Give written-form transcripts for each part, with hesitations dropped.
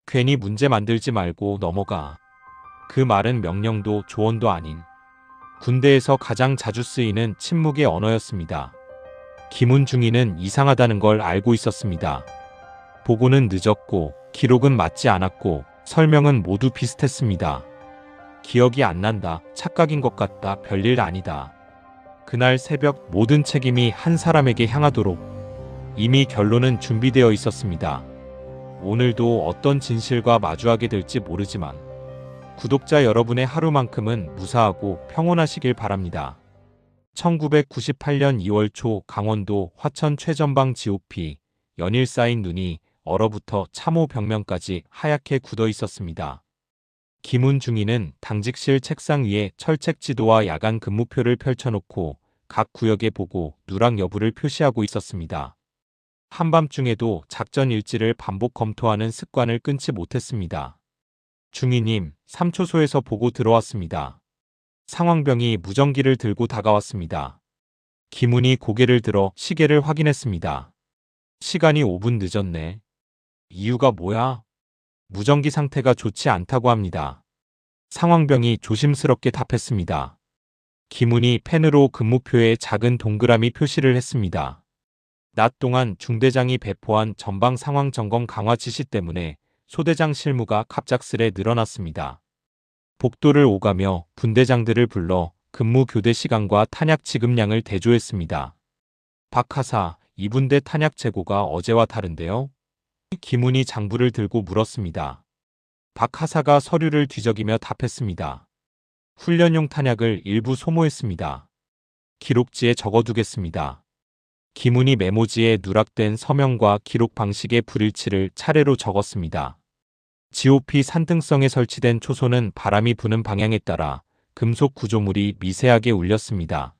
괜히 문제 만들지 말고 넘어가. 그 말은 명령도 조언도 아닌 군대에서 가장 자주 쓰이는 침묵의 언어였습니다. 김은중이는 이상하다는 걸 알고 있었습니다. 보고는 늦었고 기록은 맞지 않았고 설명은 모두 비슷했습니다. 기억이 안 난다. 착각인 것 같다. 별일 아니다. 그날 새벽 모든 책임이 한 사람에게 향하도록 이미 결론은 준비되어 있었습니다. 오늘도 어떤 진실과 마주하게 될지 모르지만 구독자 여러분의 하루만큼은 무사하고 평온하시길 바랍니다. 1998년 2월 초 강원도 화천 최전방 GOP 연일 쌓인 눈이 얼어붙어 참호 벽면까지 하얗게 굳어 있었습니다. 김은중이는 당직실 책상 위에 철책 지도와 야간 근무표를 펼쳐놓고 각 구역의 보고, 누락 여부를 표시하고 있었습니다. 한밤중에도 작전 일지를 반복 검토하는 습관을 끊지 못했습니다. 중위님, 3초소에서 보고 들어왔습니다. 상황병이 무전기를 들고 다가왔습니다. 김훈이 고개를 들어 시계를 확인했습니다. 시간이 5분 늦었네. 이유가 뭐야? 무전기 상태가 좋지 않다고 합니다. 상황병이 조심스럽게 답했습니다. 김훈이 펜으로 근무표에 작은 동그라미 표시를 했습니다. 낮 동안 중대장이 배포한 전방 상황 점검 강화 지시 때문에 소대장 실무가 갑작스레 늘어났습니다. 복도를 오가며 분대장들을 불러 근무 교대 시간과 탄약 지급량을 대조했습니다. 박하사, 2분대 탄약 재고가 어제와 다른데요? 김훈이 장부를 들고 물었습니다. 박하사가 서류를 뒤적이며 답했습니다. 훈련용 탄약을 일부 소모했습니다. 기록지에 적어두겠습니다. 김훈이 메모지에 누락된 서명과 기록 방식의 불일치를 차례로 적었습니다. GOP 산등성에 설치된 초소는 바람이 부는 방향에 따라 금속 구조물이 미세하게 울렸습니다.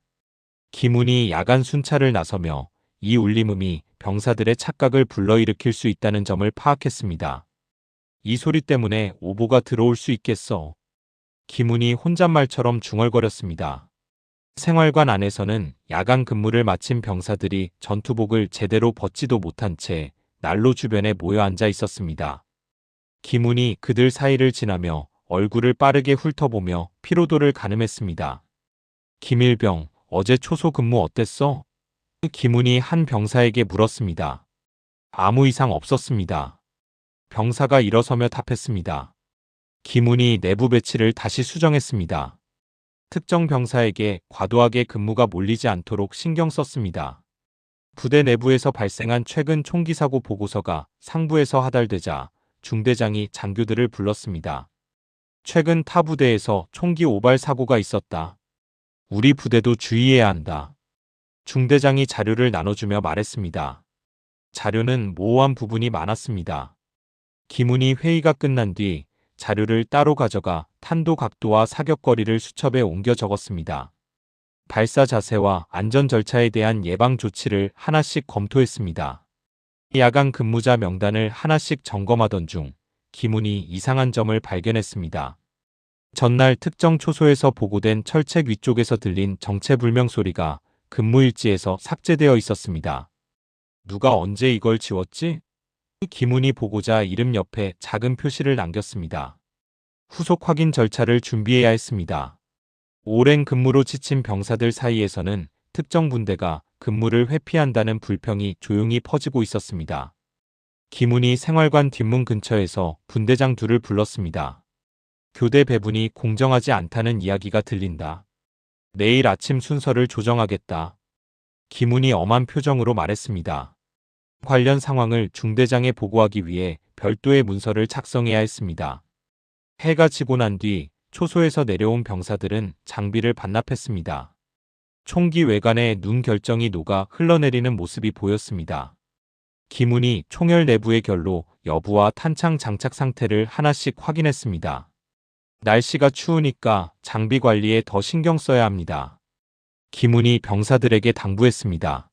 김훈이 야간 순찰을 나서며 이 울림음이 병사들의 착각을 불러일으킬 수 있다는 점을 파악했습니다. 이 소리 때문에 오보가 들어올 수 있겠어. 김훈이 혼잣말처럼 중얼거렸습니다. 생활관 안에서는 야간 근무를 마친 병사들이 전투복을 제대로 벗지도 못한 채 난로 주변에 모여 앉아 있었습니다. 김훈이 그들 사이를 지나며 얼굴을 빠르게 훑어보며 피로도를 가늠했습니다. 김일병, 어제 초소 근무 어땠어? 김훈이 한 병사에게 물었습니다. 아무 이상 없었습니다. 병사가 일어서며 답했습니다. 김훈이 내부 배치를 다시 수정했습니다. 특정 병사에게 과도하게 근무가 몰리지 않도록 신경 썼습니다. 부대 내부에서 발생한 최근 총기 사고 보고서가 상부에서 하달되자 중대장이 장교들을 불렀습니다. 최근 타 부대에서 총기 오발 사고가 있었다. 우리 부대도 주의해야 한다. 중대장이 자료를 나눠주며 말했습니다. 자료는 모호한 부분이 많았습니다. 김훈이 회의가 끝난 뒤 자료를 따로 가져가 탄도 각도와 사격거리를 수첩에 옮겨 적었습니다. 발사 자세와 안전 절차에 대한 예방 조치를 하나씩 검토했습니다. 야간 근무자 명단을 하나씩 점검하던 중 김훈이 이상한 점을 발견했습니다. 전날 특정 초소에서 보고된 철책 위쪽에서 들린 정체불명 소리가 근무일지에서 삭제되어 있었습니다. 누가 언제 이걸 지웠지? 김훈이 보고자 이름 옆에 작은 표시를 남겼습니다. 후속 확인 절차를 준비해야 했습니다. 오랜 근무로 지친 병사들 사이에서는 특정 분대가 근무를 회피한다는 불평이 조용히 퍼지고 있었습니다. 김훈이 생활관 뒷문 근처에서 분대장 둘을 불렀습니다. 교대 배분이 공정하지 않다는 이야기가 들린다. 내일 아침 순서를 조정하겠다. 김훈이 엄한 표정으로 말했습니다. 관련 상황을 중대장에 보고하기 위해 별도의 문서를 작성해야 했습니다. 해가 지고 난 뒤 초소에서 내려온 병사들은 장비를 반납했습니다. 총기 외관에 눈 결정이 녹아 흘러내리는 모습이 보였습니다. 김훈이 총열 내부의 결로 여부와 탄창 장착 상태를 하나씩 확인했습니다. 날씨가 추우니까 장비 관리에 더 신경 써야 합니다. 김훈이 병사들에게 당부했습니다.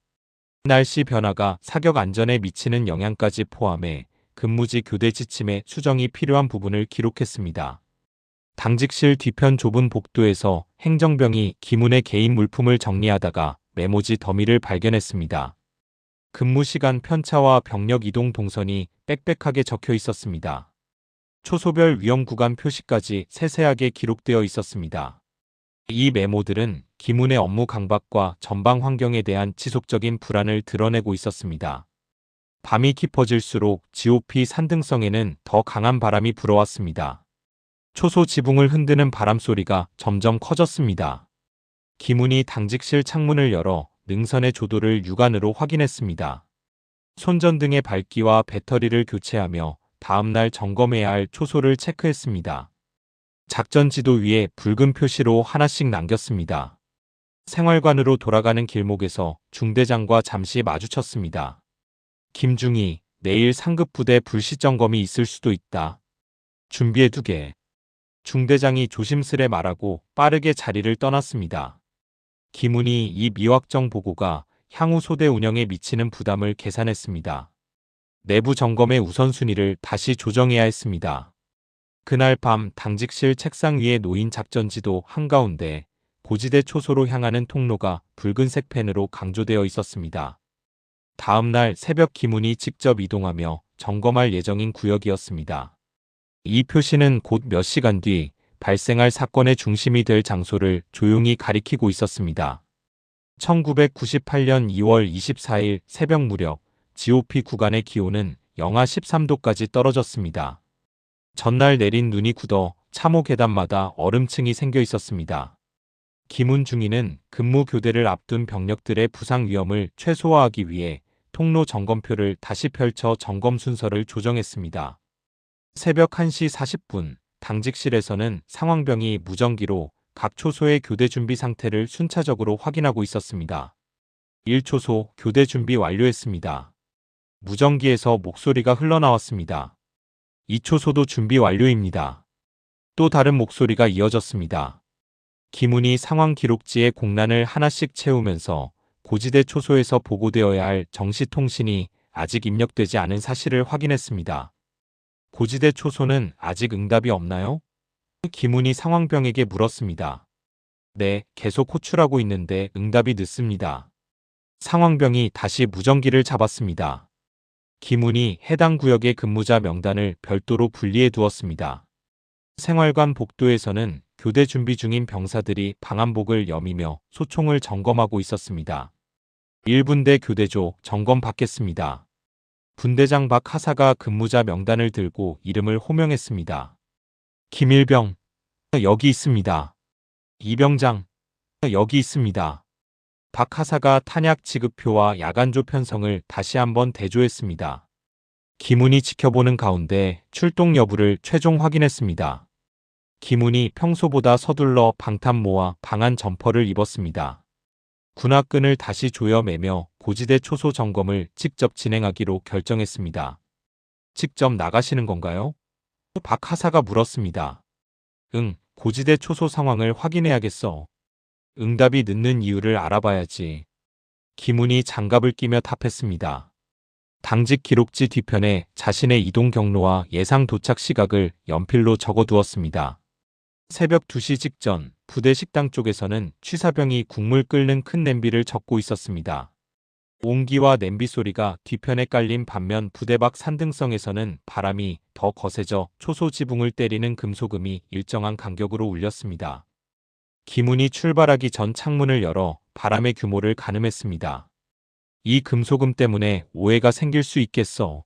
날씨 변화가 사격 안전에 미치는 영향까지 포함해 근무지 교대 지침에 수정이 필요한 부분을 기록했습니다. 당직실 뒤편 좁은 복도에서 행정병이 김훈의 개인 물품을 정리하다가 메모지 더미를 발견했습니다. 근무 시간 편차와 병력 이동 동선이 빽빽하게 적혀 있었습니다. 초소별 위험 구간 표시까지 세세하게 기록되어 있었습니다. 이 메모들은 김훈의 업무 강박과 전방 환경에 대한 지속적인 불안을 드러내고 있었습니다. 밤이 깊어질수록 GOP 산등성에는 더 강한 바람이 불어왔습니다. 초소 지붕을 흔드는 바람 소리가 점점 커졌습니다. 김훈이 당직실 창문을 열어 능선의 조도를 육안으로 확인했습니다. 손전등의 밝기와 배터리를 교체하며 다음날 점검해야 할 초소를 체크했습니다. 작전 지도 위에 붉은 표시로 하나씩 남겼습니다. 생활관으로 돌아가는 길목에서 중대장과 잠시 마주쳤습니다. 김중희, 내일 상급 부대 불시 점검이 있을 수도 있다. 준비해두게. 중대장이 조심스레 말하고 빠르게 자리를 떠났습니다. 김훈이 이 미확정 보고가 향후 소대 운영에 미치는 부담을 계산했습니다. 내부 점검의 우선순위를 다시 조정해야 했습니다. 그날 밤 당직실 책상 위에 놓인 작전지도 한가운데 고지대 초소로 향하는 통로가 붉은색 펜으로 강조되어 있었습니다. 다음 날 새벽 김훈이 직접 이동하며 점검할 예정인 구역이었습니다. 이 표시는 곧 몇 시간 뒤 발생할 사건의 중심이 될 장소를 조용히 가리키고 있었습니다. 1998년 2월 24일 새벽 무렵 GOP 구간의 기온은 영하 13도까지 떨어졌습니다. 전날 내린 눈이 굳어 참호 계단마다 얼음층이 생겨 있었습니다. 김훈 중위는 근무 교대를 앞둔 병력들의 부상 위험을 최소화하기 위해 통로 점검표를 다시 펼쳐 점검 순서를 조정했습니다. 새벽 1시 40분 당직실에서는 상황병이 무전기로 각 초소의 교대 준비 상태를 순차적으로 확인하고 있었습니다. 1초소 교대 준비 완료했습니다. 무전기에서 목소리가 흘러나왔습니다. 2초소도 준비 완료입니다. 또 다른 목소리가 이어졌습니다. 김훈이 상황 기록지에 공란을 하나씩 채우면서 고지대 초소에서 보고되어야 할 정시통신이 아직 입력되지 않은 사실을 확인했습니다. 고지대 초소는 아직 응답이 없나요? 김훈이 상황병에게 물었습니다. 네, 계속 호출하고 있는데 응답이 늦습니다. 상황병이 다시 무전기를 잡았습니다. 김훈이 해당 구역의 근무자 명단을 별도로 분리해 두었습니다. 생활관 복도에서는 교대 준비 중인 병사들이 방한복을 여미며 소총을 점검하고 있었습니다. 1분대 교대조 점검 받겠습니다. 분대장 박 하사가 근무자 명단을 들고 이름을 호명했습니다. 김일병, 여기 있습니다. 이병장, 여기 있습니다. 박 하사가 탄약 지급표와 야간조 편성을 다시 한번 대조했습니다. 김훈이 지켜보는 가운데 출동 여부를 최종 확인했습니다. 김훈이 평소보다 서둘러 방탄모와 방한 점퍼를 입었습니다. 군화끈을 다시 조여 매며 고지대 초소 점검을 직접 진행하기로 결정했습니다. 직접 나가시는 건가요? 박 하사가 물었습니다. 응, 고지대 초소 상황을 확인해야겠어. 응답이 늦는 이유를 알아봐야지. 김훈이 장갑을 끼며 답했습니다. 당직 기록지 뒤편에 자신의 이동 경로와 예상 도착 시각을 연필로 적어두었습니다. 새벽 2시 직전 부대 식당 쪽에서는 취사병이 국물 끓는 큰 냄비를 젓고 있었습니다. 온기와 냄비 소리가 뒤편에 깔린 반면 부대 밖 산등성에서는 바람이 더 거세져 초소 지붕을 때리는 금소금이 일정한 간격으로 울렸습니다. 김훈이 출발하기 전 창문을 열어 바람의 규모를 가늠했습니다. 이 금소금 때문에 오해가 생길 수 있겠어.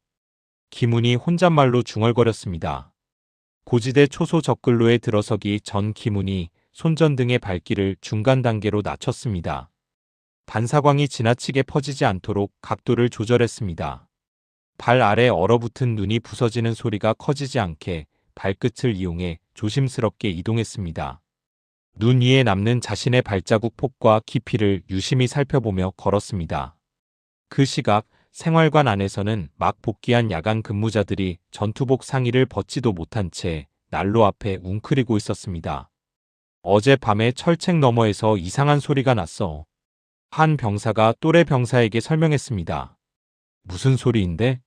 김훈이 혼잣말로 중얼거렸습니다. 고지대 초소 적글로에 들어서기 전 김훈이 손전등의 밝기를 중간 단계로 낮췄습니다. 반사광이 지나치게 퍼지지 않도록 각도를 조절했습니다. 발 아래 얼어붙은 눈이 부서지는 소리가 커지지 않게 발끝을 이용해 조심스럽게 이동했습니다. 눈 위에 남는 자신의 발자국 폭과 깊이를 유심히 살펴보며 걸었습니다. 그 시각 생활관 안에서는 막 복귀한 야간 근무자들이 전투복 상의를 벗지도 못한 채 난로 앞에 웅크리고 있었습니다. 어젯밤에 철책 너머에서 이상한 소리가 났어. 한 병사가 또래 병사에게 설명했습니다. 무슨 소리인데?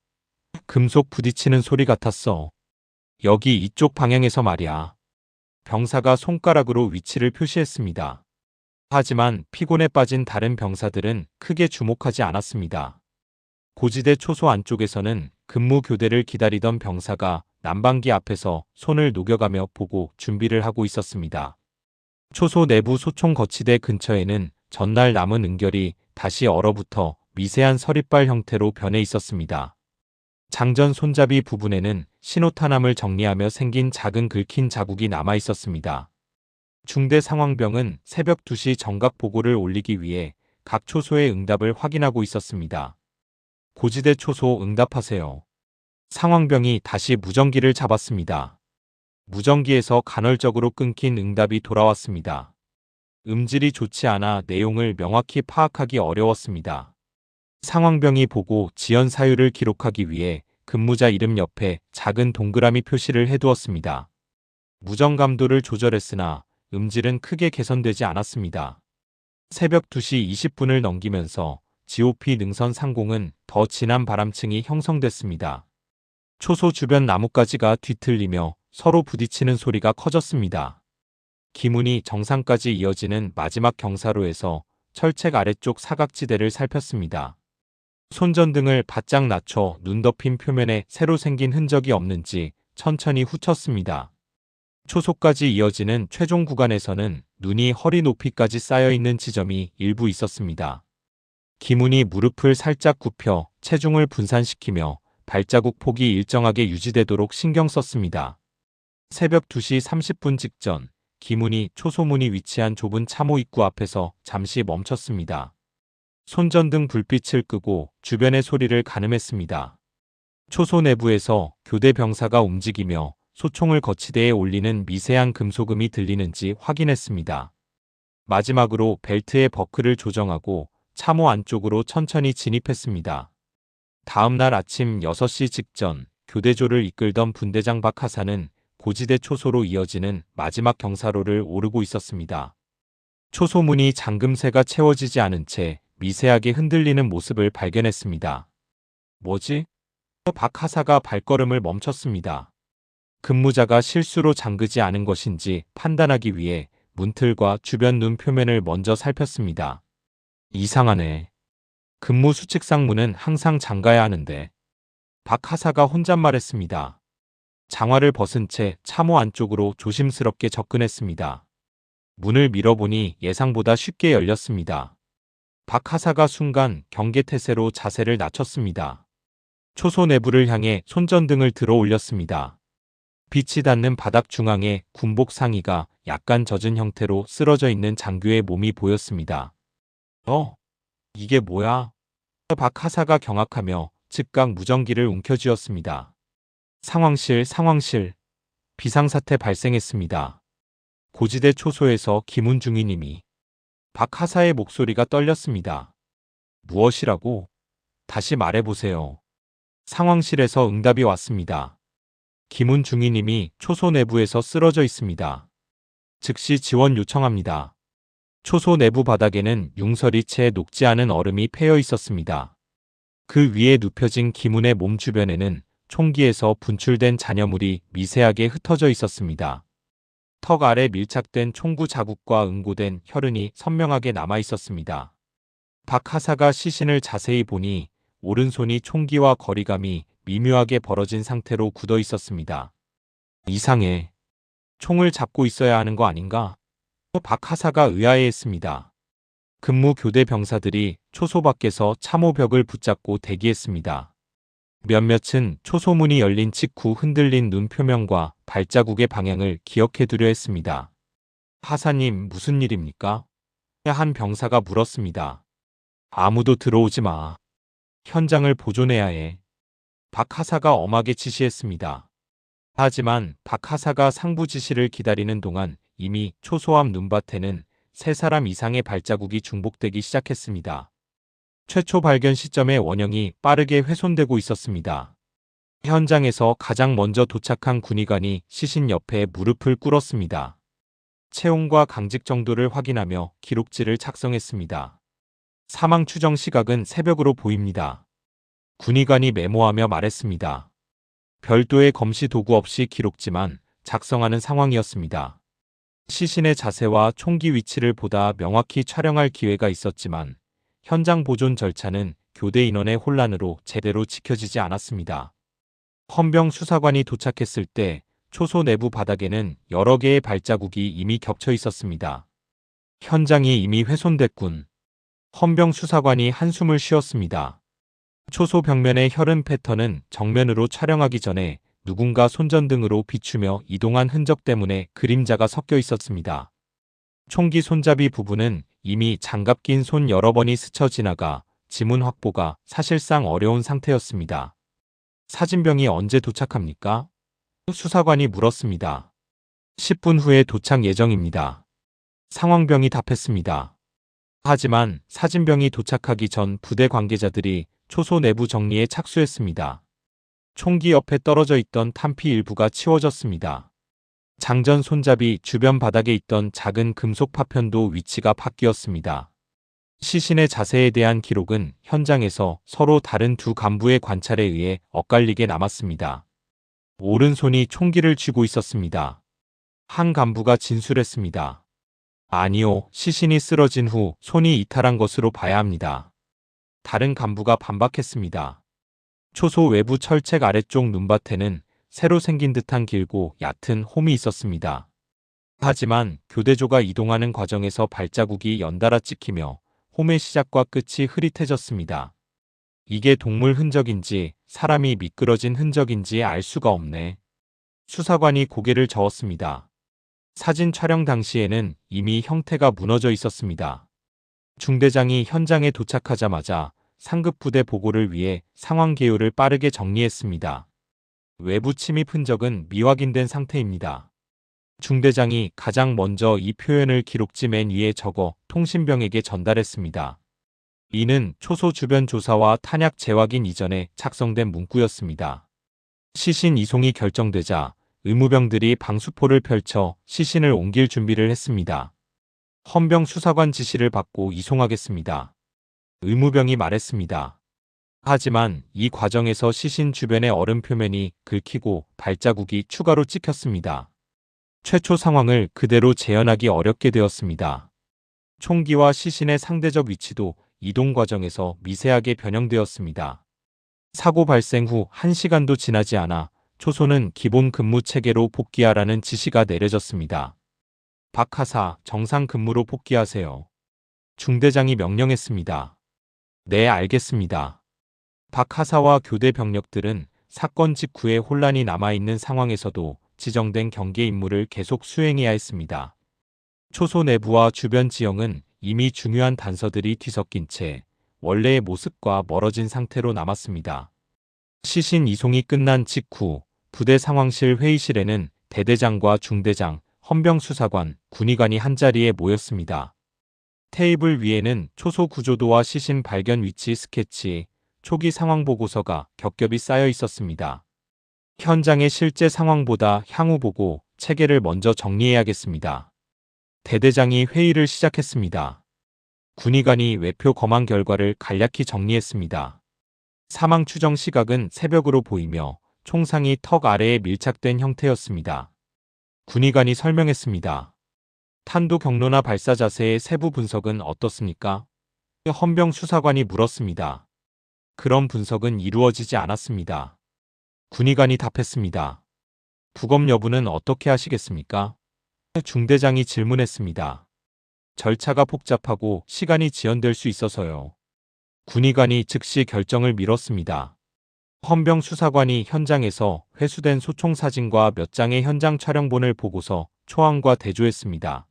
금속 부딪히는 소리 같았어. 여기 이쪽 방향에서 말이야. 병사가 손가락으로 위치를 표시했습니다. 하지만 피곤에 빠진 다른 병사들은 크게 주목하지 않았습니다. 고지대 초소 안쪽에서는 근무 교대를 기다리던 병사가 난방기 앞에서 손을 녹여가며 보고 준비를 하고 있었습니다. 초소 내부 소총 거치대 근처에는 전날 남은 은결이 다시 얼어붙어 미세한 서리발 형태로 변해 있었습니다. 장전 손잡이 부분에는 신호탄함을 정리하며 생긴 작은 긁힌 자국이 남아 있었습니다. 중대 상황병은 새벽 2시 정각 보고를 올리기 위해 각 초소의 응답을 확인하고 있었습니다. 고지대 초소 응답하세요. 상황병이 다시 무전기를 잡았습니다. 무전기에서 간헐적으로 끊긴 응답이 돌아왔습니다. 음질이 좋지 않아 내용을 명확히 파악하기 어려웠습니다. 상황병이 보고 지연 사유를 기록하기 위해 근무자 이름 옆에 작은 동그라미 표시를 해두었습니다. 무전 감도를 조절했으나 음질은 크게 개선되지 않았습니다. 새벽 2시 20분을 넘기면서 GOP 능선 상공은 더 진한 바람층이 형성됐습니다. 초소 주변 나뭇가지가 뒤틀리며 서로 부딪히는 소리가 커졌습니다. 기문이 정상까지 이어지는 마지막 경사로에서 철책 아래쪽 사각지대를 살폈습니다. 손전등을 바짝 낮춰 눈 덮인 표면에 새로 생긴 흔적이 없는지 천천히 후쳤습니다. 초소까지 이어지는 최종 구간에서는 눈이 허리 높이까지 쌓여있는 지점이 일부 있었습니다. 기문이 무릎을 살짝 굽혀 체중을 분산시키며 발자국 폭이 일정하게 유지되도록 신경 썼습니다. 새벽 2시 30분 직전 기문이 초소문이 위치한 좁은 참호 입구 앞에서 잠시 멈췄습니다. 손전등 불빛을 끄고 주변의 소리를 가늠했습니다. 초소 내부에서 교대 병사가 움직이며 소총을 거치대에 올리는 미세한 금소금이 들리는지 확인했습니다. 마지막으로 벨트의 버클을 조정하고 참호 안쪽으로 천천히 진입했습니다. 다음 날 아침 6시 직전 교대조를 이끌던 분대장 박하사는 고지대 초소로 이어지는 마지막 경사로를 오르고 있었습니다. 초소문이 잠금새가 채워지지 않은 채 미세하게 흔들리는 모습을 발견했습니다. 뭐지? 박하사가 발걸음을 멈췄습니다. 근무자가 실수로 잠그지 않은 것인지 판단하기 위해 문틀과 주변 눈 표면을 먼저 살폈습니다. 이상하네. 근무 수칙상 문은 항상 잠가야 하는데. 박하사가 혼잣말했습니다. 장화를 벗은 채 참호 안쪽으로 조심스럽게 접근했습니다. 문을 밀어보니 예상보다 쉽게 열렸습니다. 박하사가 순간 경계태세로 자세를 낮췄습니다. 초소 내부를 향해 손전등을 들어 올렸습니다. 빛이 닿는 바닥 중앙에 군복 상의가 약간 젖은 형태로 쓰러져 있는 장교의 몸이 보였습니다. 이게 뭐야? 박하사가 경악하며 즉각 무전기를 움켜쥐었습니다. 상황실. 비상사태 발생했습니다. 고지대 초소에서 김운중위님이. 박하사의 목소리가 떨렸습니다. 무엇이라고? 다시 말해보세요. 상황실에서 응답이 왔습니다. 김운중위님이 초소 내부에서 쓰러져 있습니다. 즉시 지원 요청합니다. 초소 내부 바닥에는 융설이 채 녹지 않은 얼음이 패여 있었습니다. 그 위에 눕혀진 김운의 몸 주변에는 총기에서 분출된 잔여물이 미세하게 흩어져 있었습니다. 턱 아래 밀착된 총구 자국과 응고된 혈흔이 선명하게 남아 있었습니다. 박하사가 시신을 자세히 보니 오른손이 총기와 거리감이 미묘하게 벌어진 상태로 굳어 있었습니다. 이상해. 총을 잡고 있어야 하는 거 아닌가? 박하사가 의아해했습니다. 근무 교대 병사들이 초소 밖에서 참호벽을 붙잡고 대기했습니다. 몇몇은 초소문이 열린 직후 흔들린 눈 표면과 발자국의 방향을 기억해두려 했습니다. 하사님, 무슨 일입니까? 한 병사가 물었습니다. 아무도 들어오지 마. 현장을 보존해야 해. 박하사가 엄하게 지시했습니다. 하지만 박하사가 상부 지시를 기다리는 동안 이미 초소 앞 눈밭에는 3사람 이상의 발자국이 중복되기 시작했습니다. 최초 발견 시점의 원형이 빠르게 훼손되고 있었습니다. 현장에서 가장 먼저 도착한 군의관이 시신 옆에 무릎을 꿇었습니다. 체온과 강직 정도를 확인하며 기록지를 작성했습니다. 사망 추정 시각은 새벽으로 보입니다. 군의관이 메모하며 말했습니다. 별도의 검시 도구 없이 기록지만 작성하는 상황이었습니다. 시신의 자세와 총기 위치를 보다 명확히 촬영할 기회가 있었지만 현장 보존 절차는 교대 인원의 혼란으로 제대로 지켜지지 않았습니다. 헌병 수사관이 도착했을 때 초소 내부 바닥에는 여러 개의 발자국이 이미 겹쳐 있었습니다. 현장이 이미 훼손됐군. 헌병 수사관이 한숨을 쉬었습니다. 초소 벽면의 혈흔 패턴은 정면으로 촬영하기 전에 누군가 손전등으로 비추며 이동한 흔적 때문에 그림자가 섞여 있었습니다. 총기 손잡이 부분은 이미 장갑 낀 손 여러 번이 스쳐 지나가 지문 확보가 사실상 어려운 상태였습니다. 사진병이 언제 도착합니까? 수사관이 물었습니다. 10분 후에 도착 예정입니다. 상황병이 답했습니다. 하지만 사진병이 도착하기 전 부대 관계자들이 초소 내부 정리에 착수했습니다. 총기 옆에 떨어져 있던 탄피 일부가 치워졌습니다. 장전 손잡이 주변 바닥에 있던 작은 금속 파편도 위치가 바뀌었습니다. 시신의 자세에 대한 기록은 현장에서 서로 다른 두 간부의 관찰에 의해 엇갈리게 남았습니다. 오른손이 총기를 쥐고 있었습니다. 한 간부가 진술했습니다. 아니요, 시신이 쓰러진 후 손이 이탈한 것으로 봐야 합니다. 다른 간부가 반박했습니다. 초소 외부 철책 아래쪽 눈밭에는 새로 생긴 듯한 길고 얕은 홈이 있었습니다. 하지만 교대조가 이동하는 과정에서 발자국이 연달아 찍히며 홈의 시작과 끝이 흐릿해졌습니다. 이게 동물 흔적인지 사람이 미끄러진 흔적인지 알 수가 없네. 수사관이 고개를 저었습니다. 사진 촬영 당시에는 이미 형태가 무너져 있었습니다. 중대장이 현장에 도착하자마자 상급 부대 보고를 위해 상황 개요를 빠르게 정리했습니다. 외부 침입 흔적은 미확인된 상태입니다. 중대장이 가장 먼저 이 표현을 기록지 맨 위에 적어 통신병에게 전달했습니다. 이는 초소 주변 조사와 탄약 재확인 이전에 작성된 문구였습니다. 시신 이송이 결정되자 의무병들이 방수포를 펼쳐 시신을 옮길 준비를 했습니다. 헌병 수사관 지시를 받고 이송하겠습니다. 의무병이 말했습니다. 하지만 이 과정에서 시신 주변의 얼음 표면이 긁히고 발자국이 추가로 찍혔습니다. 최초 상황을 그대로 재현하기 어렵게 되었습니다. 총기와 시신의 상대적 위치도 이동 과정에서 미세하게 변형되었습니다. 사고 발생 후 1시간도 지나지 않아 초소는 기본 근무 체계로 복귀하라는 지시가 내려졌습니다. 박 하사, 정상 근무로 복귀하세요. 중대장이 명령했습니다. 네, 알겠습니다. 박 하사와 교대 병력들은 사건 직후에 혼란이 남아있는 상황에서도 지정된 경계 임무를 계속 수행해야 했습니다. 초소 내부와 주변 지형은 이미 중요한 단서들이 뒤섞인 채 원래의 모습과 멀어진 상태로 남았습니다. 시신 이송이 끝난 직후 부대 상황실 회의실에는 대대장과 중대장, 헌병 수사관, 군의관이 한자리에 모였습니다. 테이블 위에는 초소 구조도와 시신 발견 위치 스케치, 초기 상황 보고서가 겹겹이 쌓여 있었습니다. 현장의 실제 상황보다 향후 보고 체계를 먼저 정리해야겠습니다. 대대장이 회의를 시작했습니다. 군의관이 외표 검안 결과를 간략히 정리했습니다. 사망 추정 시각은 새벽으로 보이며 총상이 턱 아래에 밀착된 형태였습니다. 군의관이 설명했습니다. 탄도 경로나 발사 자세의 세부 분석은 어떻습니까? 헌병 수사관이 물었습니다. 그런 분석은 이루어지지 않았습니다. 군의관이 답했습니다. 부검 여부는 어떻게 하시겠습니까? 중대장이 질문했습니다. 절차가 복잡하고 시간이 지연될 수 있어서요. 군의관이 즉시 결정을 미뤘습니다. 헌병 수사관이 현장에서 회수된 소총 사진과 몇 장의 현장 촬영본을 보고서 초안과 대조했습니다.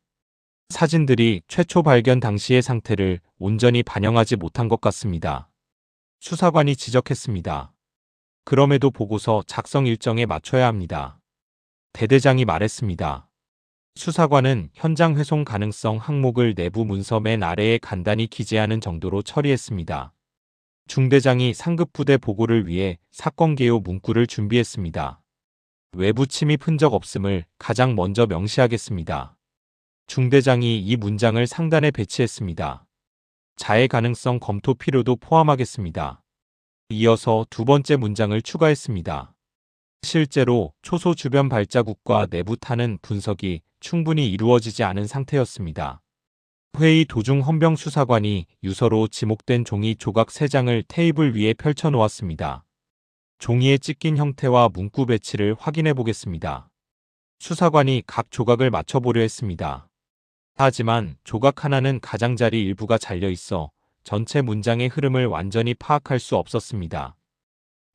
사진들이 최초 발견 당시의 상태를 온전히 반영하지 못한 것 같습니다. 수사관이 지적했습니다. 그럼에도 보고서 작성 일정에 맞춰야 합니다. 대대장이 말했습니다. 수사관은 현장 회송 가능성 항목을 내부 문서 맨 아래에 간단히 기재하는 정도로 처리했습니다. 중대장이 상급 부대 보고를 위해 사건 개요 문구를 준비했습니다. 외부 침입 흔적 없음을 가장 먼저 명시하겠습니다. 중대장이 이 문장을 상단에 배치했습니다. 자해 가능성 검토 필요도 포함하겠습니다. 이어서 두 번째 문장을 추가했습니다. 실제로 초소 주변 발자국과 내부 탄은 분석이 충분히 이루어지지 않은 상태였습니다. 회의 도중 헌병 수사관이 유서로 지목된 종이 조각 3장을 테이블 위에 펼쳐 놓았습니다. 종이에 찢긴 형태와 문구 배치를 확인해 보겠습니다. 수사관이 각 조각을 맞춰보려 했습니다. 하지만 조각 하나는 가장자리 일부가 잘려 있어 전체 문장의 흐름을 완전히 파악할 수 없었습니다.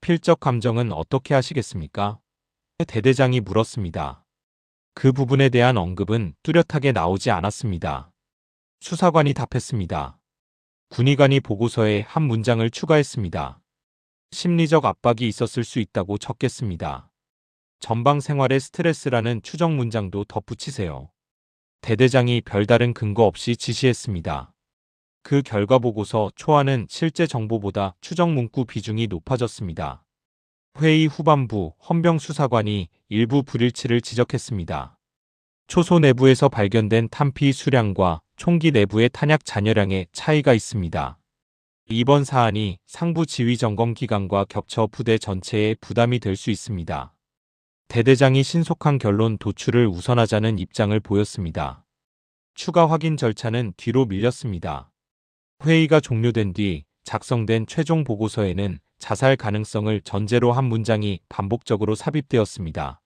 필적 감정은 어떻게 하시겠습니까? 대대장이 물었습니다. 그 부분에 대한 언급은 뚜렷하게 나오지 않았습니다. 수사관이 답했습니다. 군의관이 보고서에 한 문장을 추가했습니다. 심리적 압박이 있었을 수 있다고 적겠습니다. 전방 생활의 스트레스라는 추정 문장도 덧붙이세요. 대대장이 별다른 근거 없이 지시했습니다. 그 결과 보고서 초안은 실제 정보보다 추정 문구 비중이 높아졌습니다. 회의 후반부 헌병 수사관이 일부 불일치를 지적했습니다. 초소 내부에서 발견된 탄피 수량과 총기 내부의 탄약 잔여량에 차이가 있습니다. 이번 사안이 상부 지휘 점검 기간과 겹쳐 부대 전체에 부담이 될 수 있습니다. 대대장이 신속한 결론 도출을 우선하자는 입장을 보였습니다. 추가 확인 절차는 뒤로 밀렸습니다. 회의가 종료된 뒤 작성된 최종 보고서에는 자살 가능성을 전제로 한 문장이 반복적으로 삽입되었습니다.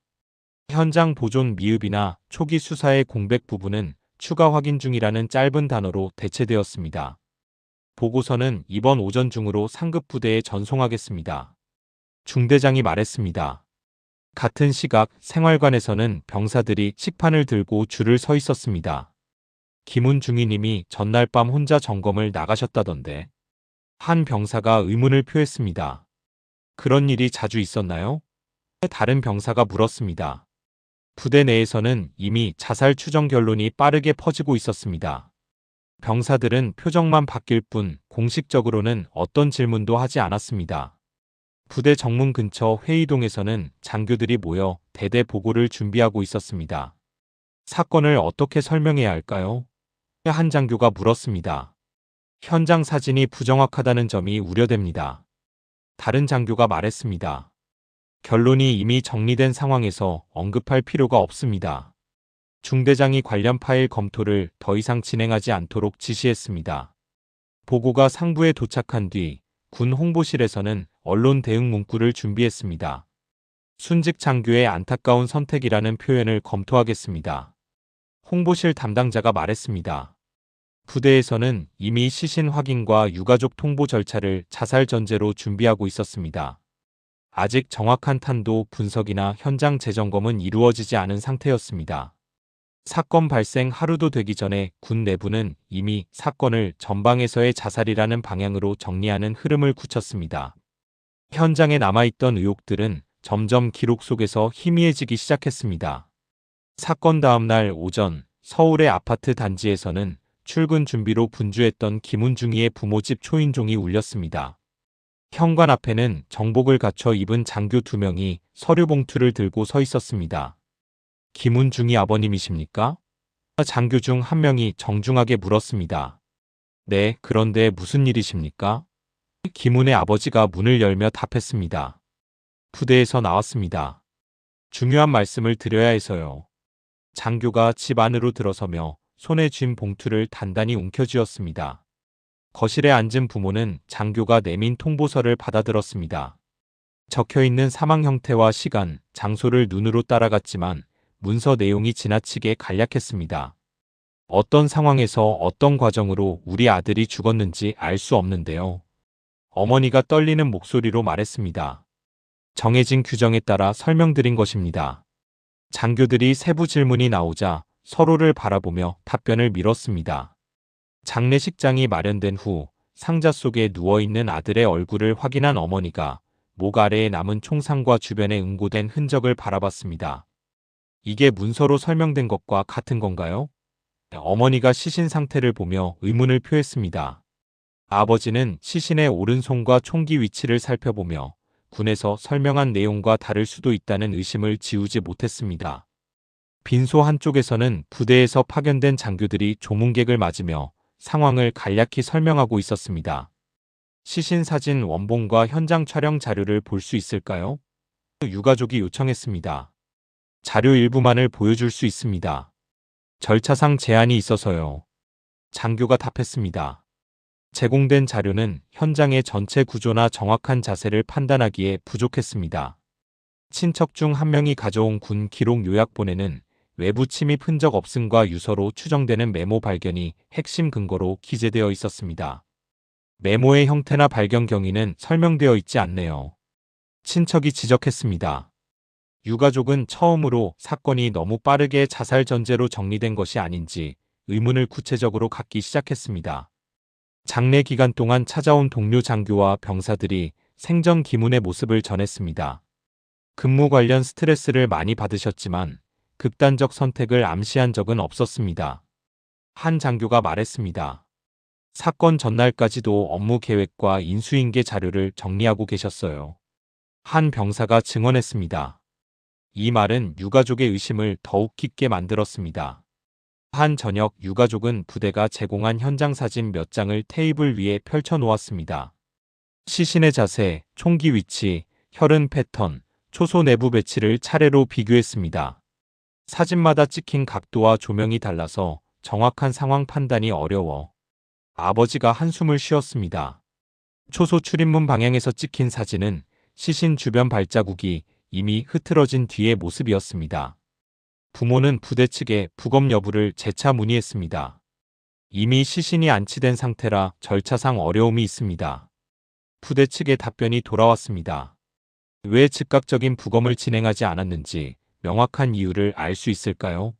현장 보존 미흡이나 초기 수사의 공백 부분은 추가 확인 중이라는 짧은 단어로 대체되었습니다. 보고서는 이번 오전 중으로 상급 부대에 전송하겠습니다. 중대장이 말했습니다. 같은 시각 생활관에서는 병사들이 식판을 들고 줄을 서 있었습니다. 김은중위님이 전날 밤 혼자 점검을 나가셨다던데. 한 병사가 의문을 표했습니다. 그런 일이 자주 있었나요? 다른 병사가 물었습니다. 부대 내에서는 이미 자살 추정 결론이 빠르게 퍼지고 있었습니다. 병사들은 표정만 바뀔 뿐 공식적으로는 어떤 질문도 하지 않았습니다. 부대 정문 근처 회의동에서는 장교들이 모여 대대 보고를 준비하고 있었습니다. 사건을 어떻게 설명해야 할까요? 한 장교가 물었습니다. 현장 사진이 부정확하다는 점이 우려됩니다. 다른 장교가 말했습니다. 결론이 이미 정리된 상황에서 언급할 필요가 없습니다. 중대장이 관련 파일 검토를 더 이상 진행하지 않도록 지시했습니다. 보고가 상부에 도착한 뒤 군 홍보실에서는 언론 대응 문구를 준비했습니다. 순직 장교의 안타까운 선택이라는 표현을 검토하겠습니다. 홍보실 담당자가 말했습니다. 부대에서는 이미 시신 확인과 유가족 통보 절차를 자살 전제로 준비하고 있었습니다. 아직 정확한 탄도 분석이나 현장 재점검은 이루어지지 않은 상태였습니다. 사건 발생 하루도 되기 전에 군 내부는 이미 사건을 전방에서의 자살이라는 방향으로 정리하는 흐름을 굳혔습니다. 현장에 남아있던 의혹들은 점점 기록 속에서 희미해지기 시작했습니다. 사건 다음 날 오전 서울의 아파트 단지에서는 출근 준비로 분주했던 김은중이의 부모집 초인종이 울렸습니다. 현관 앞에는 정복을 갖춰 입은 장교 2명이 서류 봉투를 들고 서 있었습니다. 김은중이 아버님이십니까? 장교 중 한 명이 정중하게 물었습니다. 네, 그런데 무슨 일이십니까? 김은의 아버지가 문을 열며 답했습니다. 부대에서 나왔습니다. 중요한 말씀을 드려야 해서요. 장교가 집 안으로 들어서며 손에 쥔 봉투를 단단히 움켜쥐었습니다. 거실에 앉은 부모는 장교가 내민 통보서를 받아들었습니다. 적혀있는 사망 형태와 시간, 장소를 눈으로 따라갔지만 문서 내용이 지나치게 간략했습니다. 어떤 상황에서 어떤 과정으로 우리 아들이 죽었는지 알 수 없는데요. 어머니가 떨리는 목소리로 말했습니다. 정해진 규정에 따라 설명드린 것입니다. 장교들이 세부 질문이 나오자 서로를 바라보며 답변을 미뤘습니다. 장례식장이 마련된 후 상자 속에 누워있는 아들의 얼굴을 확인한 어머니가 목 아래에 남은 총상과 주변에 응고된 흔적을 바라봤습니다. 이게 문서로 설명된 것과 같은 건가요? 어머니가 시신 상태를 보며 의문을 표했습니다. 아버지는 시신의 오른손과 총기 위치를 살펴보며 군에서 설명한 내용과 다를 수도 있다는 의심을 지우지 못했습니다. 빈소 한쪽에서는 부대에서 파견된 장교들이 조문객을 맞으며 상황을 간략히 설명하고 있었습니다. 시신 사진 원본과 현장 촬영 자료를 볼 수 있을까요? 유가족이 요청했습니다. 자료 일부만을 보여줄 수 있습니다. 절차상 제한이 있어서요. 장교가 답했습니다. 제공된 자료는 현장의 전체 구조나 정확한 자세를 판단하기에 부족했습니다. 친척 중 한 명이 가져온 군 기록 요약본에는 외부 침입 흔적 없음과 유서로 추정되는 메모 발견이 핵심 근거로 기재되어 있었습니다. 메모의 형태나 발견 경위는 설명되어 있지 않네요. 친척이 지적했습니다. 유가족은 처음으로 사건이 너무 빠르게 자살 전제로 정리된 것이 아닌지 의문을 구체적으로 갖기 시작했습니다. 장례 기간 동안 찾아온 동료 장교와 병사들이 생전 기문의 모습을 전했습니다. 근무 관련 스트레스를 많이 받으셨지만 극단적 선택을 암시한 적은 없었습니다. 한 장교가 말했습니다. 사건 전날까지도 업무 계획과 인수인계 자료를 정리하고 계셨어요. 한 병사가 증언했습니다. 이 말은 유가족의 의심을 더욱 깊게 만들었습니다. 한 저녁 유가족은 부대가 제공한 현장 사진 몇 장을 테이블 위에 펼쳐 놓았습니다. 시신의 자세, 총기 위치, 혈흔 패턴, 초소 내부 배치를 차례로 비교했습니다. 사진마다 찍힌 각도와 조명이 달라서 정확한 상황 판단이 어려워 아버지가 한숨을 쉬었습니다. 초소 출입문 방향에서 찍힌 사진은 시신 주변 발자국이 이미 흐트러진 뒤의 모습이었습니다. 부모는 부대 측에 부검 여부를 재차 문의했습니다. 이미 시신이 안치된 상태라 절차상 어려움이 있습니다. 부대 측의 답변이 돌아왔습니다. 왜 즉각적인 부검을 진행하지 않았는지 명확한 이유를 알 수 있을까요?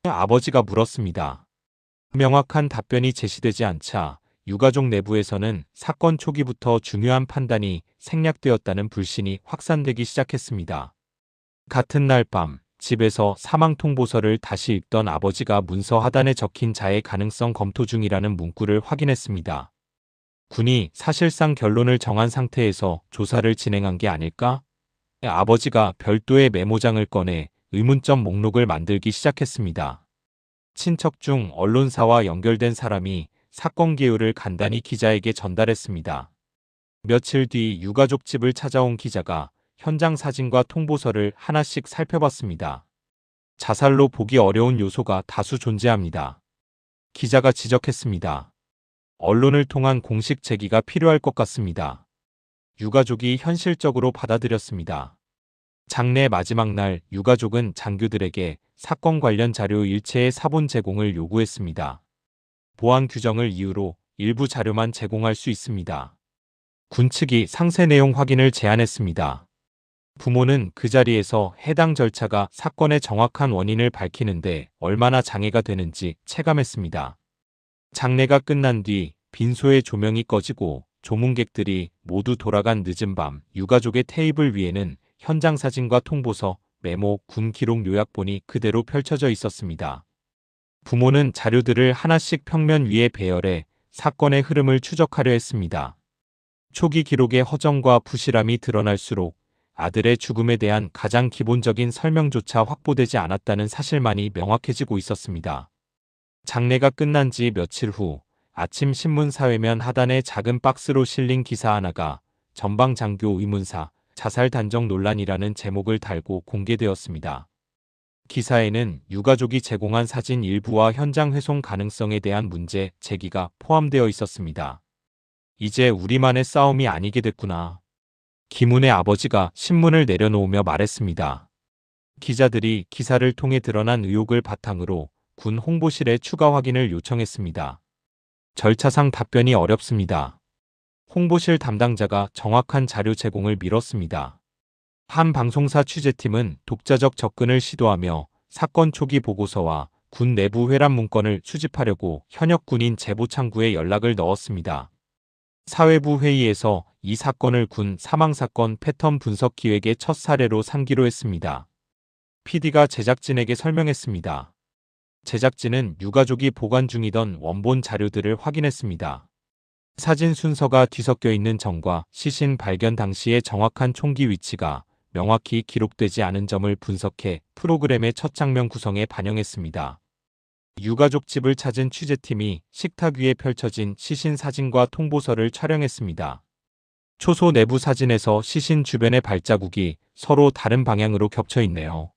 아버지가 물었습니다. 명확한 답변이 제시되지 않자 유가족 내부에서는 사건 초기부터 중요한 판단이 생략되었다는 불신이 확산되기 시작했습니다. 같은 날 밤 집에서 사망 통보서를 다시 읽던 아버지가 문서 하단에 적힌 자해 가능성 검토 중이라는 문구를 확인했습니다. 군이 사실상 결론을 정한 상태에서 조사를 진행한 게 아닐까? 아버지가 별도의 메모장을 꺼내 의문점 목록을 만들기 시작했습니다. 친척 중 언론사와 연결된 사람이 사건 개요를 간단히 기자에게 전달했습니다. 며칠 뒤 유가족 집을 찾아온 기자가 현장 사진과 통보서를 하나씩 살펴봤습니다. 자살로 보기 어려운 요소가 다수 존재합니다. 기자가 지적했습니다. 언론을 통한 공식 제기가 필요할 것 같습니다. 유가족이 현실적으로 받아들였습니다. 장례 마지막 날 유가족은 장교들에게 사건 관련 자료 일체의 사본 제공을 요구했습니다. 보안 규정을 이유로 일부 자료만 제공할 수 있습니다. 군 측이 상세 내용 확인을 제안했습니다. 부모는 그 자리에서 해당 절차가 사건의 정확한 원인을 밝히는데 얼마나 장애가 되는지 체감했습니다. 장례가 끝난 뒤 빈소의 조명이 꺼지고 조문객들이 모두 돌아간 늦은 밤 유가족의 테이블 위에는 현장 사진과 통보서, 메모, 군 기록 요약본이 그대로 펼쳐져 있었습니다. 부모는 자료들을 하나씩 평면 위에 배열해 사건의 흐름을 추적하려 했습니다. 초기 기록의 허정과 부실함이 드러날수록 아들의 죽음에 대한 가장 기본적인 설명조차 확보되지 않았다는 사실만이 명확해지고 있었습니다. 장례가 끝난 지 며칠 후 아침 신문 사회면 하단에 작은 박스로 실린 기사 하나가 전방장교 의문사, 자살 단정 논란이라는 제목을 달고 공개되었습니다. 기사에는 유가족이 제공한 사진 일부와 현장 훼손 가능성에 대한 문제 제기가 포함되어 있었습니다. 이제 우리만의 싸움이 아니게 됐구나. 김훈의 아버지가 신문을 내려놓으며 말했습니다. 기자들이 기사를 통해 드러난 의혹을 바탕으로 군 홍보실에 추가 확인을 요청했습니다. 절차상 답변이 어렵습니다. 홍보실 담당자가 정확한 자료 제공을 미뤘습니다. 한 방송사 취재팀은 독자적 접근을 시도하며 사건 초기 보고서와 군 내부 회람 문건을 수집하려고 현역 군인 제보창구에 연락을 넣었습니다. 사회부 회의에서 이 사건을 군 사망사건 패턴 분석 기획의 첫 사례로 삼기로 했습니다. PD가 제작진에게 설명했습니다. 제작진은 유가족이 보관 중이던 원본 자료들을 확인했습니다. 사진 순서가 뒤섞여 있는 점과 시신 발견 당시의 정확한 총기 위치가 명확히 기록되지 않은 점을 분석해 프로그램의 첫 장면 구성에 반영했습니다. 유가족 집을 찾은 취재팀이 식탁 위에 펼쳐진 시신 사진과 통보서를 촬영했습니다. 초소 내부 사진에서 시신 주변의 발자국이 서로 다른 방향으로 겹쳐 있네요.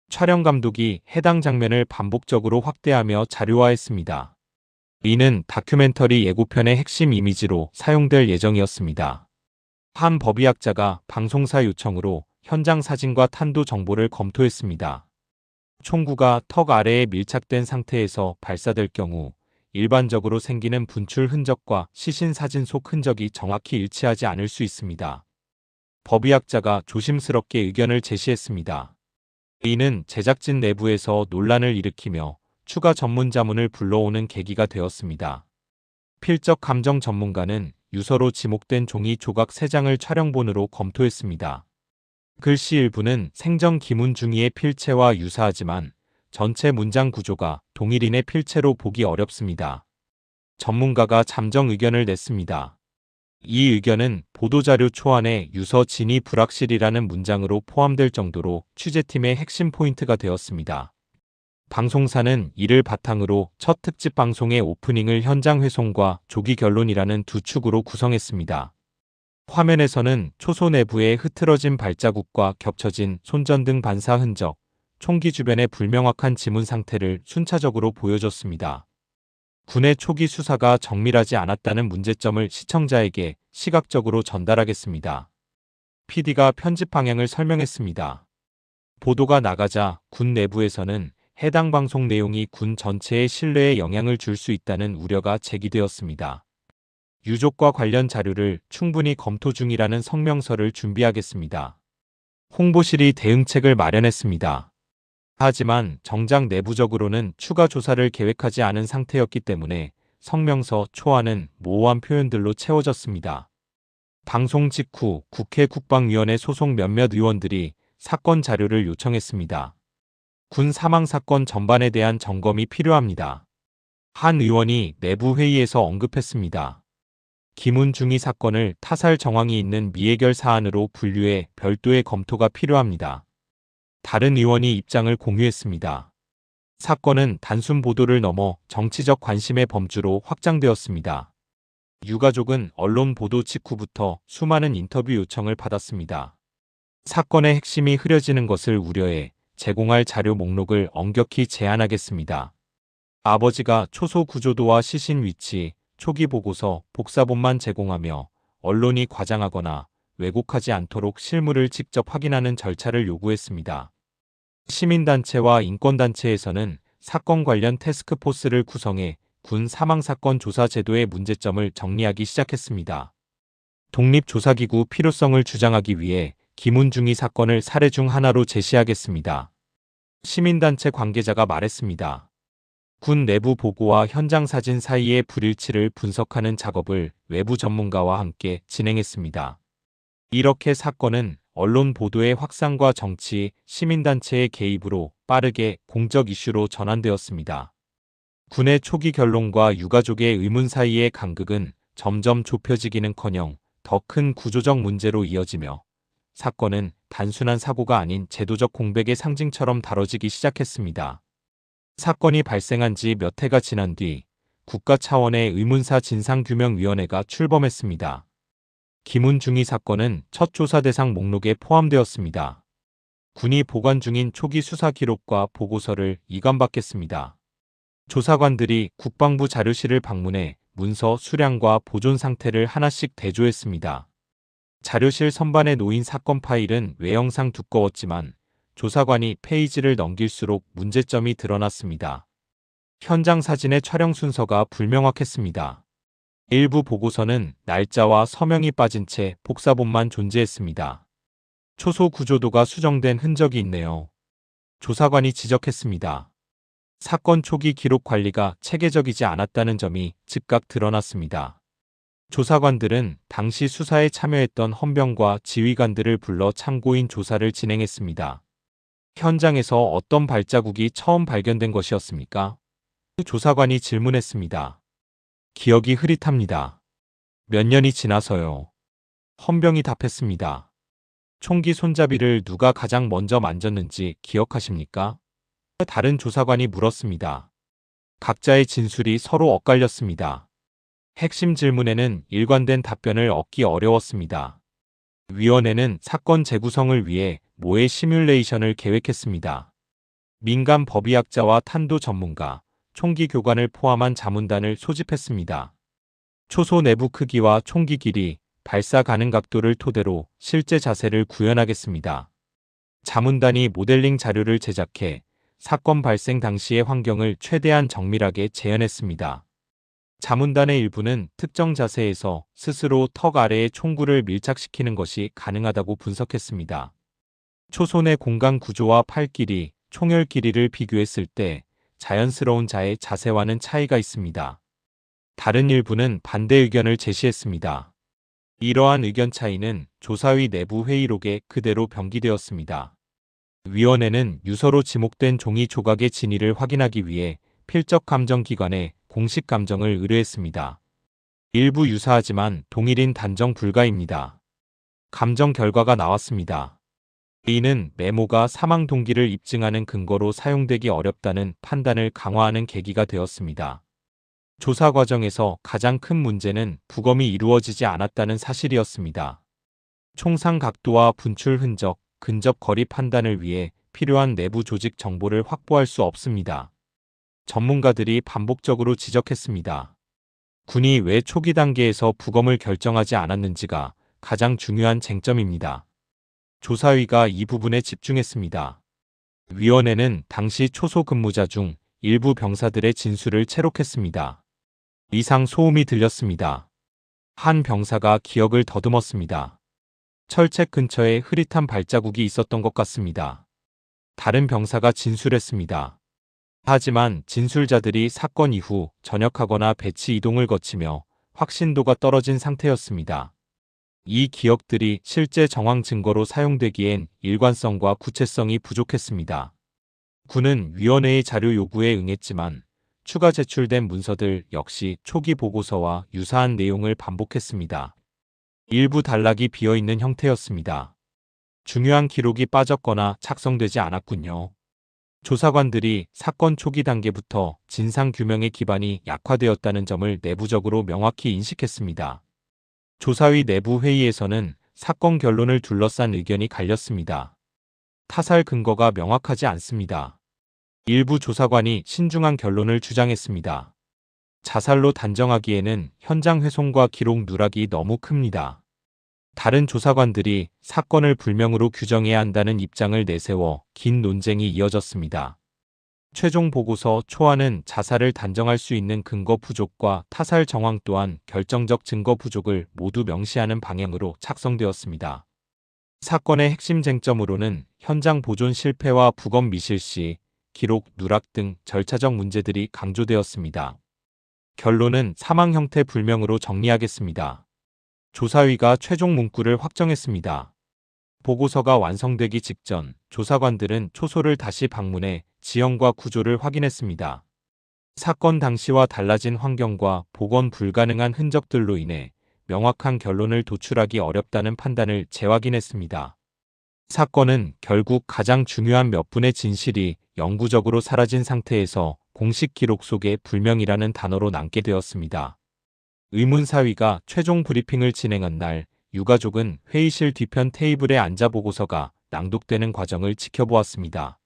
촬영 감독이 해당 장면을 반복적으로 확대하며 자료화했습니다. 이는 다큐멘터리 예고편의 핵심 이미지로 사용될 예정이었습니다. 한 법의학자가 방송사 요청으로 현장 사진과 탄도 정보를 검토했습니다. 총구가 턱 아래에 밀착된 상태에서 발사될 경우 일반적으로 생기는 분출 흔적과 시신 사진 속 흔적이 정확히 일치하지 않을 수 있습니다. 법의학자가 조심스럽게 의견을 제시했습니다. 이는 제작진 내부에서 논란을 일으키며 추가 전문 자문을 불러오는 계기가 되었습니다. 필적 감정 전문가는 유서로 지목된 종이 조각 3장을 촬영본으로 검토했습니다. 글씨 일부는 생전 김운중이의 필체와 유사하지만 전체 문장 구조가 동일인의 필체로 보기 어렵습니다. 전문가가 잠정 의견을 냈습니다. 이 의견은 보도자료 초안에 유서 진이 불확실이라는 문장으로 포함될 정도로 취재팀의 핵심 포인트가 되었습니다. 방송사는 이를 바탕으로 첫 특집 방송의 오프닝을 현장 회송과 조기 결론이라는 두 축으로 구성했습니다. 화면에서는 초소 내부의 흐트러진 발자국과 겹쳐진 손전등 반사 흔적, 총기 주변의 불명확한 지문 상태를 순차적으로 보여줬습니다. 군의 초기 수사가 정밀하지 않았다는 문제점을 시청자에게 시각적으로 전달하겠습니다. PD가 편집 방향을 설명했습니다. 보도가 나가자 군 내부에서는 해당 방송 내용이 군 전체의 신뢰에 영향을 줄 수 있다는 우려가 제기되었습니다. 유족과 관련 자료를 충분히 검토 중이라는 성명서를 준비하겠습니다. 홍보실이 대응책을 마련했습니다. 하지만 정작 내부적으로는 추가 조사를 계획하지 않은 상태였기 때문에 성명서 초안은 모호한 표현들로 채워졌습니다. 방송 직후 국회 국방위원회 소속 몇몇 의원들이 사건 자료를 요청했습니다. 군 사망 사건 전반에 대한 점검이 필요합니다. 한 의원이 내부 회의에서 언급했습니다. 김운중이 사건을 타살 정황이 있는 미해결 사안으로 분류해 별도의 검토가 필요합니다. 다른 의원이 입장을 공유했습니다. 사건은 단순 보도를 넘어 정치적 관심의 범주로 확장되었습니다. 유가족은 언론 보도 직후부터 수많은 인터뷰 요청을 받았습니다. 사건의 핵심이 흐려지는 것을 우려해 제공할 자료 목록을 엄격히 제한하겠습니다. 아버지가 초소 구조도와 시신 위치, 초기 보고서, 복사본만 제공하며 언론이 과장하거나 왜곡하지 않도록 실물을 직접 확인하는 절차를 요구했습니다. 시민단체와 인권단체에서는 사건 관련 태스크포스를 구성해 군 사망사건 조사 제도의 문제점을 정리하기 시작했습니다. 독립조사기구 필요성을 주장하기 위해 김운중이 사건을 사례 중 하나로 제시하겠습니다. 시민단체 관계자가 말했습니다. 군 내부 보고와 현장 사진 사이의 불일치를 분석하는 작업을 외부 전문가와 함께 진행했습니다. 이렇게 사건은 언론 보도의 확산과 정치, 시민단체의 개입으로 빠르게 공적 이슈로 전환되었습니다. 군의 초기 결론과 유가족의 의문 사이의 간극은 점점 좁혀지기는커녕 더 큰 구조적 문제로 이어지며 사건은 단순한 사고가 아닌 제도적 공백의 상징처럼 다뤄지기 시작했습니다. 사건이 발생한 지 몇 해가 지난 뒤 국가 차원의 의문사 진상규명위원회가 출범했습니다. 김운중이 사건은 첫 조사 대상 목록에 포함되었습니다. 군이 보관 중인 초기 수사 기록과 보고서를 이관받겠습니다. 조사관들이 국방부 자료실을 방문해 문서 수량과 보존 상태를 하나씩 대조했습니다. 자료실 선반에 놓인 사건 파일은 외형상 두꺼웠지만 조사관이 페이지를 넘길수록 문제점이 드러났습니다. 현장 사진의 촬영 순서가 불명확했습니다. 일부 보고서는 날짜와 서명이 빠진 채 복사본만 존재했습니다. 초소 구조도가 수정된 흔적이 있네요. 조사관이 지적했습니다. 사건 초기 기록 관리가 체계적이지 않았다는 점이 즉각 드러났습니다. 조사관들은 당시 수사에 참여했던 헌병과 지휘관들을 불러 참고인 조사를 진행했습니다. 현장에서 어떤 발자국이 처음 발견된 것이었습니까? 조사관이 질문했습니다. 기억이 흐릿합니다. 몇 년이 지나서요. 헌병이 답했습니다. 총기 손잡이를 누가 가장 먼저 만졌는지 기억하십니까? 다른 조사관이 물었습니다. 각자의 진술이 서로 엇갈렸습니다. 핵심 질문에는 일관된 답변을 얻기 어려웠습니다. 위원회는 사건 재구성을 위해 모의 시뮬레이션을 계획했습니다. 민간 법의학자와 탄도 전문가, 총기 교관을 포함한 자문단을 소집했습니다. 초소 내부 크기와 총기 길이, 발사 가능 각도를 토대로 실제 자세를 구현하겠습니다. 자문단이 모델링 자료를 제작해 사건 발생 당시의 환경을 최대한 정밀하게 재현했습니다. 자문단의 일부는 특정 자세에서 스스로 턱 아래에 총구를 밀착시키는 것이 가능하다고 분석했습니다. 초손의 공간 구조와 팔 길이, 총열 길이를 비교했을 때 자연스러운 자의 자세와는 차이가 있습니다. 다른 일부는 반대 의견을 제시했습니다. 이러한 의견 차이는 조사위 내부 회의록에 그대로 병기되었습니다. 위원회는 유서로 지목된 종이 조각의 진위를 확인하기 위해 필적 감정기관에 공식 감정을 의뢰했습니다. 일부 유사하지만 동일인 단정 불가입니다. 감정 결과가 나왔습니다. 이는 메모가 사망 동기를 입증하는 근거로 사용되기 어렵다는 판단을 강화하는 계기가 되었습니다. 조사 과정에서 가장 큰 문제는 부검이 이루어지지 않았다는 사실이었습니다. 총상 각도와 분출 흔적, 근접 거리 판단을 위해 필요한 내부 조직 정보를 확보할 수 없습니다. 전문가들이 반복적으로 지적했습니다. 군이 왜 초기 단계에서 부검을 결정하지 않았는지가 가장 중요한 쟁점입니다. 조사위가 이 부분에 집중했습니다. 위원회는 당시 초소 근무자 중 일부 병사들의 진술을 채록했습니다. 이상 소음이 들렸습니다. 한 병사가 기억을 더듬었습니다. 철책 근처에 흐릿한 발자국이 있었던 것 같습니다. 다른 병사가 진술했습니다. 하지만 진술자들이 사건 이후 전역하거나 배치 이동을 거치며 확신도가 떨어진 상태였습니다. 이 기억들이 실제 정황 증거로 사용되기엔 일관성과 구체성이 부족했습니다. 군은 위원회의 자료 요구에 응했지만 추가 제출된 문서들 역시 초기 보고서와 유사한 내용을 반복했습니다. 일부 단락이 비어있는 형태였습니다. 중요한 기록이 빠졌거나 작성되지 않았군요. 조사관들이 사건 초기 단계부터 진상규명의 기반이 약화되었다는 점을 내부적으로 명확히 인식했습니다. 조사위 내부 회의에서는 사건 결론을 둘러싼 의견이 갈렸습니다. 타살 근거가 명확하지 않습니다. 일부 조사관이 신중한 결론을 주장했습니다. 자살로 단정하기에는 현장 훼손과 기록 누락이 너무 큽니다. 다른 조사관들이 사건을 불명으로 규정해야 한다는 입장을 내세워 긴 논쟁이 이어졌습니다. 최종 보고서 초안은 자살을 단정할 수 있는 근거 부족과 타살 정황 또한 결정적 증거 부족을 모두 명시하는 방향으로 작성되었습니다. 사건의 핵심 쟁점으로는 현장 보존 실패와 부검 미실시, 기록 누락 등 절차적 문제들이 강조되었습니다. 결론은 사망 형태 불명으로 정리하겠습니다. 조사위가 최종 문구를 확정했습니다. 보고서가 완성되기 직전 조사관들은 초소를 다시 방문해 지형과 구조를 확인했습니다. 사건 당시와 달라진 환경과 복원 불가능한 흔적들로 인해 명확한 결론을 도출하기 어렵다는 판단을 재확인했습니다. 사건은 결국 가장 중요한 몇 분의 진실이 영구적으로 사라진 상태에서 공식 기록 속에 불명이라는 단어로 남게 되었습니다. 의문사위가 최종 브리핑을 진행한 날 유가족은 회의실 뒤편 테이블에 앉아 보고서가 낭독되는 과정을 지켜보았습니다.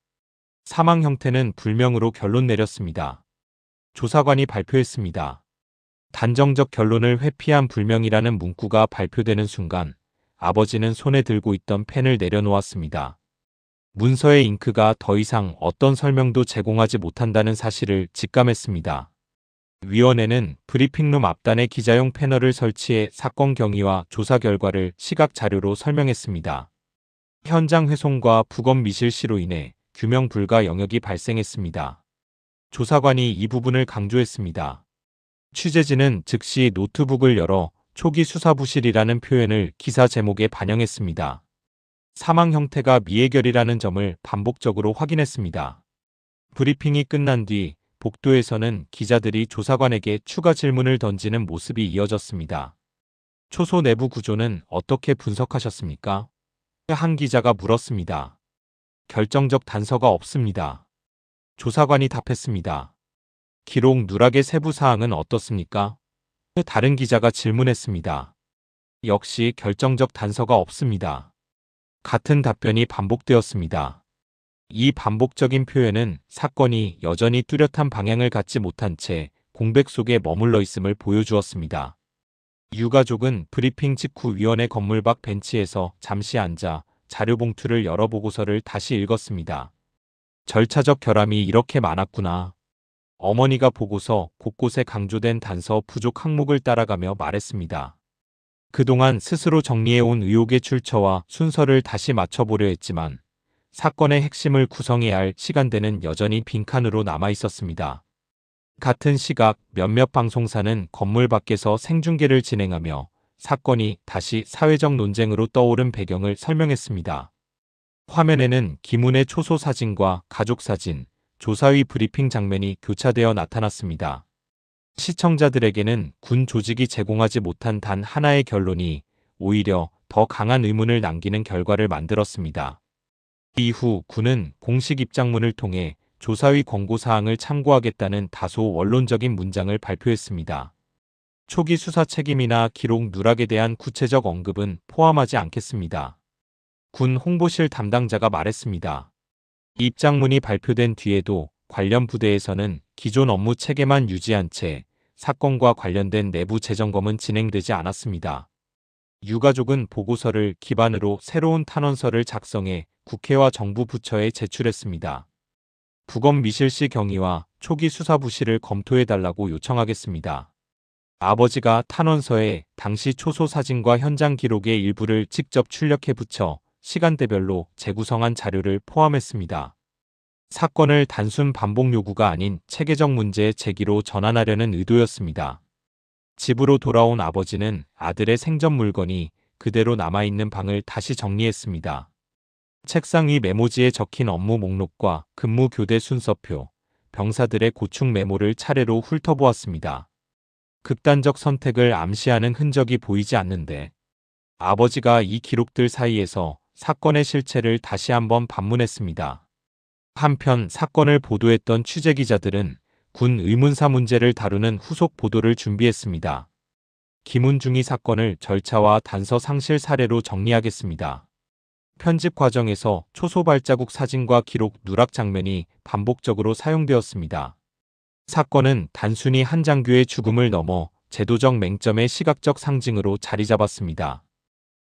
사망 형태는 불명으로 결론 내렸습니다. 조사관이 발표했습니다. 단정적 결론을 회피한 불명이라는 문구가 발표되는 순간 아버지는 손에 들고 있던 펜을 내려놓았습니다. 문서의 잉크가 더 이상 어떤 설명도 제공하지 못한다는 사실을 직감했습니다. 위원회는 브리핑룸 앞단에 기자용 패널을 설치해 사건 경위와 조사 결과를 시각 자료로 설명했습니다. 현장 훼손과 부검 미실시로 인해 규명 불가 영역이 발생했습니다. 조사관이 이 부분을 강조했습니다. 취재진은 즉시 노트북을 열어 초기 수사 부실이라는 표현을 기사 제목에 반영했습니다. 사망 형태가 미해결이라는 점을 반복적으로 확인했습니다. 브리핑이 끝난 뒤 복도에서는 기자들이 조사관에게 추가 질문을 던지는 모습이 이어졌습니다. 초소 내부 구조는 어떻게 분석하셨습니까? 한 기자가 물었습니다. 결정적 단서가 없습니다. 조사관이 답했습니다. 기록 누락의 세부 사항은 어떻습니까? 다른 기자가 질문했습니다. 역시 결정적 단서가 없습니다. 같은 답변이 반복되었습니다. 이 반복적인 표현은 사건이 여전히 뚜렷한 방향을 갖지 못한 채 공백 속에 머물러 있음을 보여주었습니다. 유가족은 브리핑 직후 위원회 건물 밖 벤치에서 잠시 앉아 자료 봉투를 열어 보고서를 다시 읽었습니다. 절차적 결함이 이렇게 많았구나. 어머니가 보고서 곳곳에 강조된 단서 부족 항목을 따라가며 말했습니다. 그동안 스스로 정리해온 의혹의 출처와 순서를 다시 맞춰보려 했지만 사건의 핵심을 구성해야 할 시간대는 여전히 빈칸으로 남아 있었습니다. 같은 시각 몇몇 방송사는 건물 밖에서 생중계를 진행하며 사건이 다시 사회적 논쟁으로 떠오른 배경을 설명했습니다. 화면에는 김운의 초소 사진과 가족 사진, 조사위 브리핑 장면이 교차되어 나타났습니다. 시청자들에게는 군 조직이 제공하지 못한 단 하나의 결론이 오히려 더 강한 의문을 남기는 결과를 만들었습니다. 이후 군은 공식 입장문을 통해 조사위 권고사항을 참고하겠다는 다소 원론적인 문장을 발표했습니다. 초기 수사 책임이나 기록 누락에 대한 구체적 언급은 포함하지 않겠습니다. 군 홍보실 담당자가 말했습니다. 입장문이 발표된 뒤에도 관련 부대에서는 기존 업무 체계만 유지한 채 사건과 관련된 내부 재점검은 진행되지 않았습니다. 유가족은 보고서를 기반으로 새로운 탄원서를 작성해 국회와 정부 부처에 제출했습니다. 부검미실시 경위와 초기 수사부실을 검토해달라고 요청하겠습니다. 아버지가 탄원서에 당시 초소 사진과 현장 기록의 일부를 직접 출력해 붙여 시간대별로 재구성한 자료를 포함했습니다. 사건을 단순 반복 요구가 아닌 체계적 문제의 제기로 전환하려는 의도였습니다. 집으로 돌아온 아버지는 아들의 생전 물건이 그대로 남아있는 방을 다시 정리했습니다. 책상 위 메모지에 적힌 업무 목록과 근무 교대 순서표, 병사들의 고충 메모를 차례로 훑어보았습니다. 극단적 선택을 암시하는 흔적이 보이지 않는데 아버지가 이 기록들 사이에서 사건의 실체를 다시 한번 반문했습니다. 한편 사건을 보도했던 취재기자들은 군 의문사 문제를 다루는 후속 보도를 준비했습니다. 김운중이 사건을 절차와 단서 상실 사례로 정리하겠습니다. 편집 과정에서 초소 발자국 사진과 기록 누락 장면이 반복적으로 사용되었습니다. 사건은 단순히 한 장교의 죽음을 넘어 제도적 맹점의 시각적 상징으로 자리 잡았습니다.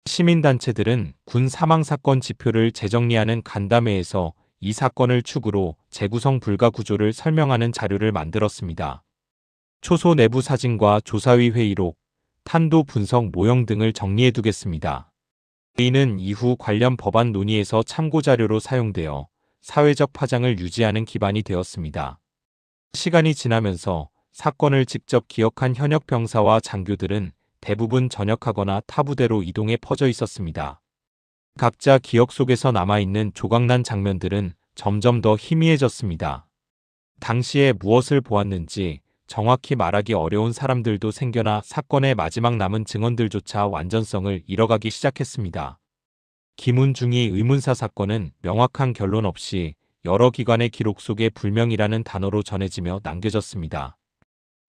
시민단체들은 군 사망사건 지표를 재정리하는 간담회에서 이 사건을 축으로 재구성 불가 구조를 설명하는 자료를 만들었습니다. 초소 내부 사진과 조사위 회의록, 탄도 분석 모형 등을 정리해두겠습니다. 이는 이후 관련 법안 논의에서 참고자료로 사용되어 사회적 파장을 유지하는 기반이 되었습니다. 시간이 지나면서 사건을 직접 기억한 현역 병사와 장교들은 대부분 전역하거나 타 부대로 이동해 퍼져 있었습니다. 각자 기억 속에서 남아있는 조각난 장면들은 점점 더 희미해졌습니다. 당시에 무엇을 보았는지 정확히 말하기 어려운 사람들도 생겨나 사건의 마지막 남은 증언들조차 완전성을 잃어가기 시작했습니다. 김운중이 의문사 사건은 명확한 결론 없이 여러 기관의 기록 속에 불명이라는 단어로 전해지며 남겨졌습니다.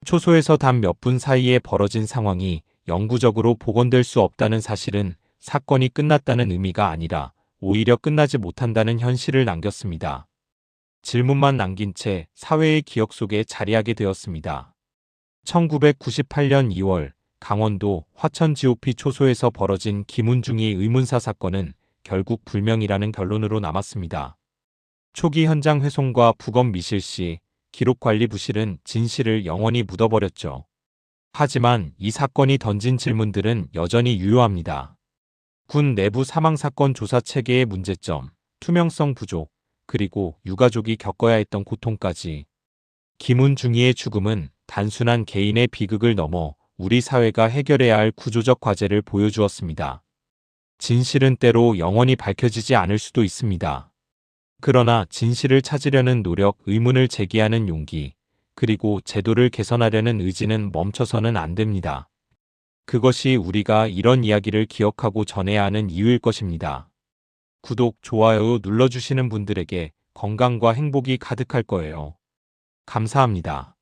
초소에서 단 몇 분 사이에 벌어진 상황이 영구적으로 복원될 수 없다는 사실은 사건이 끝났다는 의미가 아니라 오히려 끝나지 못한다는 현실을 남겼습니다. 질문만 남긴 채 사회의 기억 속에 자리하게 되었습니다. 1998년 2월 강원도 화천 GOP 초소에서 벌어진 김운중이 의문사 사건은 결국 불명이라는 결론으로 남았습니다. 초기 현장 훼손과 부검 미실 시 기록관리 부실은 진실을 영원히 묻어버렸죠. 하지만 이 사건이 던진 질문들은 여전히 유효합니다. 군 내부 사망사건 조사 체계의 문제점, 투명성 부족, 그리고 유가족이 겪어야 했던 고통까지. 김운중이의 죽음은 단순한 개인의 비극을 넘어 우리 사회가 해결해야 할 구조적 과제를 보여주었습니다. 진실은 때로 영원히 밝혀지지 않을 수도 있습니다. 그러나 진실을 찾으려는 노력, 의문을 제기하는 용기, 그리고 제도를 개선하려는 의지는 멈춰서는 안 됩니다. 그것이 우리가 이런 이야기를 기억하고 전해야 하는 이유일 것입니다. 구독, 좋아요 눌러주시는 분들에게 건강과 행복이 가득할 거예요. 감사합니다.